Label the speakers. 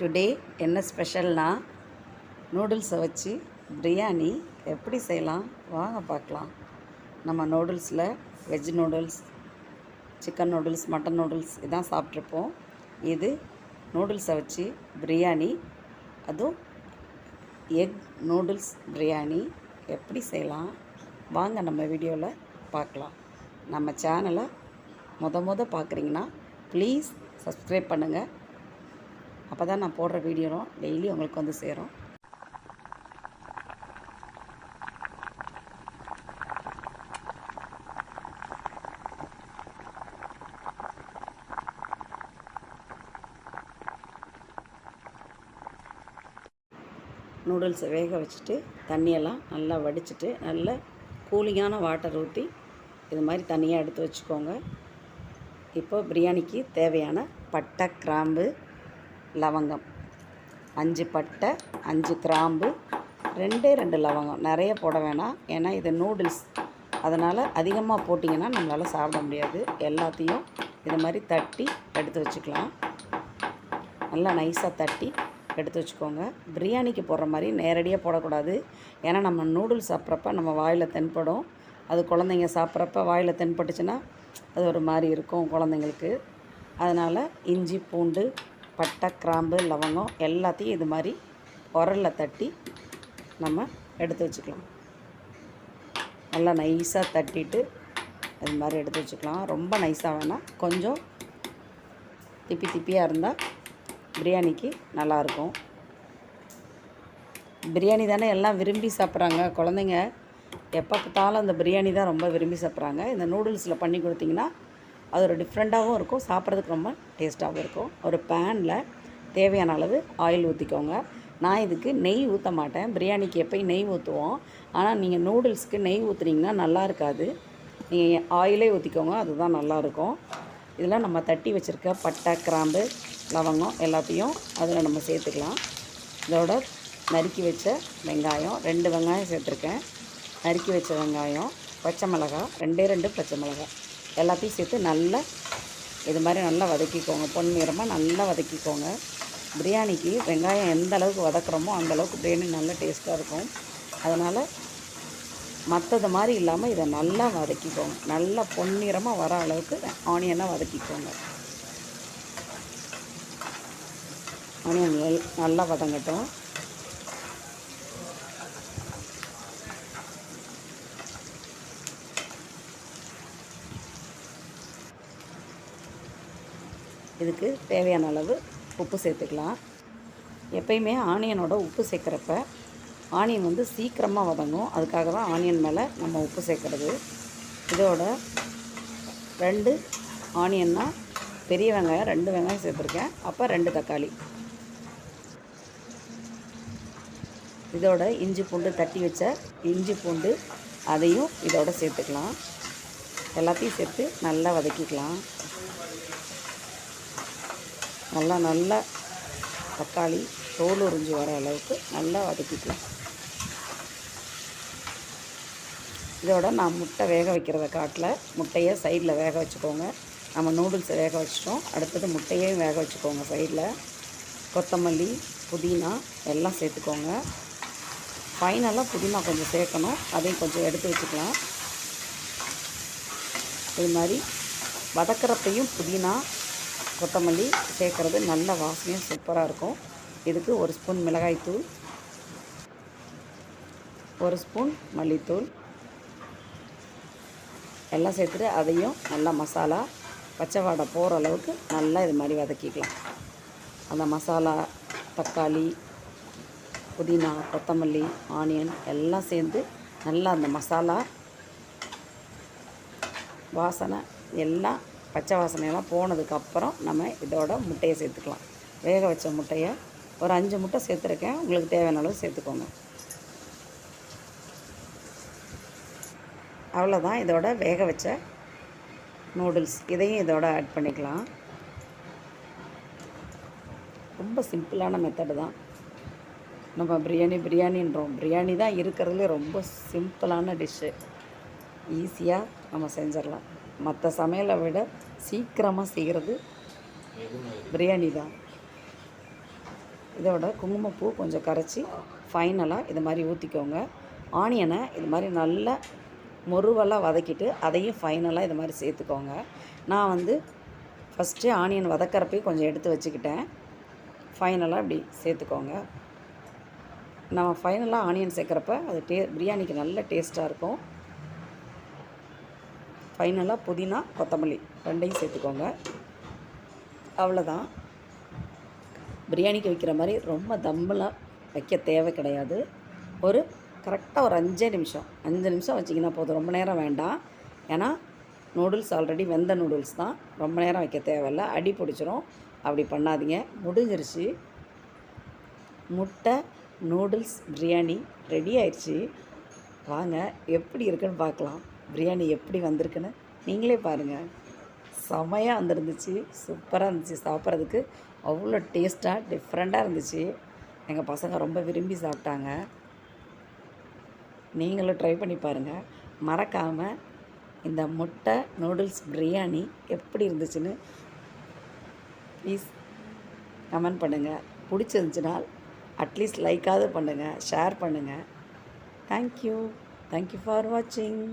Speaker 1: Today என்ன ஸ்பெஷல்னா நூடுல்ஸை வச்சு பிரியாணி எப்படி செய்யலாம் வாங்க பார்க்கலாம். நம்ம நூடுல்ஸில் veg noodles, chicken noodles, mutton noodles இதான் சாப்பிட்ருப்போம். இது நூடுல்ஸை வச்சு பிரியாணி, அதுவும் எக் நூடுல்ஸ் பிரியாணி எப்படி செய்யலாம் வாங்க நம்ம வீடியோவில் பார்க்கலாம். நம்ம சேனலை பார்க்குறீங்கன்னா ப்ளீஸ் சப்ஸ்கிரைப் பண்ணுங்கள். அப்போ தான் நான் போடுற வீடியோ டெய்லி உங்களுக்கு வந்து சேரும். நூடுல்ஸை வேக வச்சுட்டு தண்ணியெல்லாம் நல்லா வடிச்சிட்டு நல்ல கூலிங்கான வாட்டர் ஊற்றி இது மாதிரி தண்ணியாக எடுத்து வச்சுக்கோங்க. இப்போ பிரியாணிக்கு தேவையான பட்டை, கிராம்பு, லவங்கம், 5 பட்டை, 5 கிராம்பு, 2 லவங்கம். நிறைய போட வேணாம், ஏன்னா இது நூடுல்ஸ், அதனால் அதிகமாக போட்டிங்கன்னா நம்மளால் சாப்பிட முடியாது. எல்லாத்தையும் இது மாதிரி தட்டி எடுத்து வச்சுக்கலாம். நல்லா நைஸாக தட்டி எடுத்து வச்சுக்கோங்க. பிரியாணிக்கு போடுற மாதிரி நேரடியாக போடக்கூடாது, ஏன்னா நம்ம நூடுல்ஸ் சாப்பிட்றப்ப நம்ம வாயில் தென்படும். அது குழந்தைங்க சாப்பிட்றப்ப வாயில் தென்பட்டுச்சுன்னா அது ஒரு மாதிரி இருக்கும் குழந்தைங்களுக்கு. அதனால் இஞ்சி, பூண்டு, பட்டை, கிராம்பு, லவங்கம் எல்லாத்தையும் இது மாதிரி உரலில் தட்டி நம்ம எடுத்து வச்சுக்கலாம். நல்லா நைஸாக தட்டிட்டு இது மாதிரி எடுத்து வச்சுக்கலாம். ரொம்ப நைஸாக வேணாம், கொஞ்சம் திப்பியாக இருந்தால் பிரியாணிக்கு நல்லாயிருக்கும். பிரியாணி தானே எல்லாம் விரும்பி சாப்பிட்றாங்க குழந்தைங்க. எப்போ பார்த்தாலும் அந்த பிரியாணி தான் ரொம்ப விரும்பி சாப்பிட்றாங்க. இந்த நூடுல்ஸில் பண்ணி கொடுத்திங்கன்னா அது ஒரு டிஃப்ரெண்ட்டாகவும் இருக்கும், சாப்பிட்றதுக்கு ரொம்ப டேஸ்ட்டாகவும் இருக்கும். ஒரு பேனில் தேவையான அளவு ஆயில் ஊற்றிக்கோங்க. நான் இதுக்கு நெய் ஊற்ற மாட்டேன். பிரியாணிக்கு எப்போயும் நெய் ஊற்றுவோம், ஆனால் நீங்கள் நூடுல்ஸ்க்கு நெய் ஊற்றுனீங்கன்னா நல்லா இருக்காது. நீங்கள் ஆயிலே ஊற்றிக்கோங்க, அதுதான் நல்லாயிருக்கும். இதில் நம்ம தட்டி வச்சுருக்க பட்டை, கிராம்பு, லவங்கம் எல்லாத்தையும் அதில் நம்ம சேர்த்துக்கலாம். இதோட நறுக்கி வச்ச வெங்காயம், 2 வெங்காயம் சேர்த்துருக்கேன். நறுக்கி வச்ச வெங்காயம், பச்சை மிளகாய், 2 பச்சை மிளகாய் எல்லாத்தையும் சேர்த்து நல்லா இது மாதிரி நல்லா வதக்கிக்கோங்க. பொன்னிறமாக நல்லா வதக்கிக்கோங்க. பிரியாணிக்கு வெங்காயம் எந்த அளவுக்கு வதக்குறோமோ அந்தளவுக்கு பிரியாணி நல்லா டேஸ்ட்டாக இருக்கும். அதனால் மற்றது மாதிரி இல்லாமல் இதை நல்லா வதக்கிக்கோங்க. நல்லா பொன்னிறமாக வர அளவுக்கு ஆனியனாக வதக்கிக்கோங்க. ஆனியன் நல்லா வதங்கட்டும். இதுக்கு தேவையான அளவு உப்பு சேர்த்துக்கலாம். எப்பயுமே ஆனியனோட உப்பு சேர்க்குறப்ப ஆனியன் வந்து சீக்கிரமாக வதங்கும், அதுக்காக தான் ஆனியன் மேலே நம்ம உப்பு சேர்க்குறது. இதோட 2 ஆனியன்னா பெரிய வெங்காயம் 2 வெங்காயம் சேர்த்துருக்கேன். அப்போ 2 தக்காளி. இதோட இஞ்சி பூண்டு தட்டி வச்ச இஞ்சி பூண்டு அதையும் இதோட சேர்த்துக்கலாம். எல்லாத்தையும் சேர்த்து நல்லா வதக்கிக்கலாம். நல்லா தக்காளி தோல் உறிஞ்சி வர அளவுக்கு நல்லா வதக்கிக்கலாம். இதோட நான் முட்டை வேக வைக்கிறத காட்டில் முட்டையை சைடில் வேக வச்சுக்கோங்க. நம்ம நூடுல்ஸை வேக வச்சிட்டோம், அடுத்தது முட்டையையும் வேக வச்சுக்கோங்க சைடில். கொத்தமல்லி, புதினா எல்லாம் சேர்த்துக்கோங்க. ஃபைனலாக புதினா கொஞ்சம் சேர்க்கணும், அதையும் கொஞ்சம் எடுத்து வச்சுக்கலாம். இது மாதிரி வதக்கிறப்பையும் புதினா, கொத்தமல்லி சேர்க்குறது நல்ல வாசனையும் சூப்பராக இருக்கும். இதுக்கு 1 ஸ்பூன் மிளகாய்த்தூள், 1 ஸ்பூன் மல்லித்தூள் எல்லாம் சேர்த்துட்டு அதையும் நல்லா மசாலா பச்சை வாடை போகிற அளவுக்கு நல்லா இது மாதிரி வதக்கிக்கலாம். அந்த மசாலா, தக்காளி, புதினா, கொத்தமல்லி, ஆனியன் எல்லாம் சேர்ந்து நல்லா அந்த மசாலா வாசனை எல்லாம் பச்சை வாசனையெல்லாம் போனதுக்கப்புறம் நம்ம இதோட முட்டையை சேர்த்துக்கலாம். வேக வச்ச முட்டையை ஒரு 5 முட்டை சேர்த்துருக்கேன், உங்களுக்கு தேவையான அளவு சேர்த்துக்கோங்க. அவ்வளோதான், இதோட வேக வச்ச நூடுல்ஸ் இதையும் இதோட ஆட் பண்ணிக்கலாம். ரொம்ப சிம்பிளான மெத்தடு தான். நம்ம பிரியாணின்றோம், பிரியாணி தான் இருக்கிறதுலே ரொம்ப சிம்பிளான டிஷ்ஷு. ஈஸியாக நம்ம செஞ்சிடலாம். மற்ற சமையலை விட சீக்கிரமாக செய்கிறது பிரியாணி தான். இதோட குங்குமப்பூ கொஞ்சம் கரைச்சி ஃபைனலாக இது மாதிரி ஊற்றிக்கோங்க. ஆனியனை இது மாதிரி நல்லா முருவலாக வதக்கிட்டு அதையும் ஃபைனலாக இது மாதிரி சேர்த்துக்கோங்க. நான் வந்து ஃபஸ்ட்டு ஆனியன் வதக்கிறப்பையும் கொஞ்சம் எடுத்து வச்சுக்கிட்டேன். ஃபைனலாக இப்படி சேர்த்துக்கோங்க. நம்ம ஃபைனலாக ஆனியன் சேர்க்குறப்ப அது பிரியாணிக்கு நல்ல டேஸ்ட்டாக இருக்கும். ஃபைனலாக புதினா கொத்தமல்லி ரெண்டையும் சேர்த்துக்கோங்க. அவ்வளோதான். பிரியாணிக்கு வைக்கிற மாதிரி ரொம்ப தம்மெலாம் வைக்க தேவை கிடையாது. ஒரு கரெக்டாக ஒரு 5 நிமிஷம் வச்சிங்கன்னா போதும். ரொம்ப நேரம் வேண்டாம். ஏன்னா நூடுல்ஸ் ஆல்ரெடி வெந்த நூடுல்ஸ் தான். ரொம்ப நேரம் வைக்க தேவையில்ல, அடி பிடிச்சிரும். அப்படி பண்ணாதீங்க. முடிஞ்சிருச்சு. முட்டை நூடுல்ஸ் பிரியாணி ரெடி ஆயிடுச்சு. வாங்க எப்படி இருக்குன்னு பார்க்கலாம். பிரியாணி எப்படி வந்திருக்குன்னு நீங்களே பாருங்கள். செமையாக வந்துருந்துச்சு. சூப்பராக இருந்துச்சு. சாப்பிட்றதுக்கு அவ்வளோ டேஸ்ட்டாக டிஃப்ரெண்ட்டாக இருந்துச்சு. எங்கள் பசங்க ரொம்ப விரும்பி சாப்பிட்டாங்க. நீங்களும் ட்ரை பண்ணி பாருங்கள். மறக்காமல் இந்த முட்டை நூடுல்ஸ் பிரியாணி எப்படி இருந்துச்சுன்னு ப்ளீஸ் கமெண்ட் பண்ணுங்கள். பிடிச்சிருந்துச்சுன்னா அட்லீஸ்ட் லைக்காவது பண்ணுங்கள், ஷேர் பண்ணுங்கள். தேங்க்யூ ஃபார் வாட்சிங்.